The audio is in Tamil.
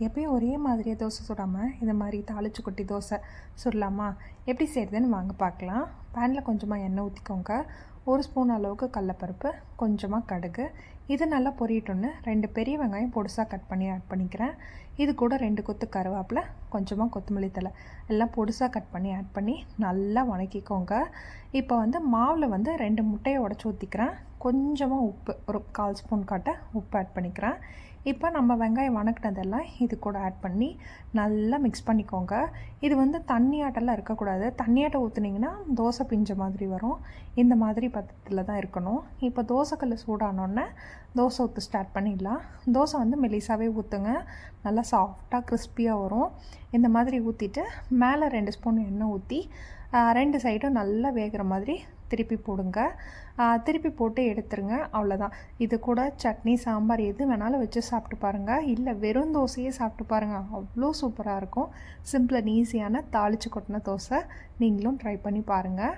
எப்பயும் ஒரே மாதிரியே தோசை சுடாமல் இந்த மாதிரி தாளிச்சு கொட்டி தோசை சுடலாமா? எப்படி செய்கிறதுன்னு வாங்க பார்க்கலாம். பேனில் கொஞ்சமாக எண்ணெய் ஊற்றிக்கோங்க. 1 ஸ்பூன் அளவுக்கு கடலப்பருப்பு, கொஞ்சமாக கடுகு. இது நல்லா பொரியட்டோன்னு 2 பெரிய வெங்காயம் பொடிசாக கட் பண்ணி ஆட் பண்ணிக்கிறேன். இது கூட 2 கொத்து கருவேப்பிலை, கொஞ்சமாக கொத்தமல்லி தழை எல்லாம் பொடிசாக கட் பண்ணி ஆட் பண்ணி நல்லா வதக்கிக்கோங்க. இப்போ மாவில் 2 முட்டையை உடச்சி ஊற்றிக்கிறேன். கொஞ்சமாக உப்பு, ஒரு 1/4 ஸ்பூன் காட்ட உப்பு ஆட் பண்ணிக்கிறேன். இப்போ நம்ம வெங்காயம் வதக்கினதெல்லாம் இது கூட ஆட் பண்ணி நல்லா மிக்ஸ் பண்ணிக்கோங்க. இது தண்ணியாட்டெல்லாம் இருக்கக்கூடாது. தண்ணியாட்டம் ஊற்றுனீங்கன்னா தோசை பிஞ்ச மாதிரி வரும். இந்த மாதிரி பதத்தில் தான் இருக்கணும். இப்போ தோசைக்கல் சூடானோடனே தோசை ஊற்ற ஸ்டார்ட் பண்ணிடலாம். தோசை மெலிசாவே ஊற்றுங்க. நல்லா சாஃப்டாக கிறிஸ்பியாக வரும். இந்த மாதிரி ஊற்றிட்டு மேலே 2 ஸ்பூன் எண்ணெய் ஊற்றி 2 சைடும் நல்லா வேகிற மாதிரி திருப்பி போடுங்க. திருப்பி போட்டு எடுத்துருங்க. அவ்வளோதான். இது கூட சட்னி, சாம்பார் எது வேணாலும் வச்சு சாப்பிட்டு பாருங்கள். இல்லை வெறும் தோசையே சாப்பிட்டு பாருங்கள். அவ்வளோ சூப்பராக இருக்கும். சிம்பிள் அண்ட் ஈஸியான தாளித்து கொட்டின தோசை. நீங்களும் ட்ரை பண்ணி பாருங்கள்.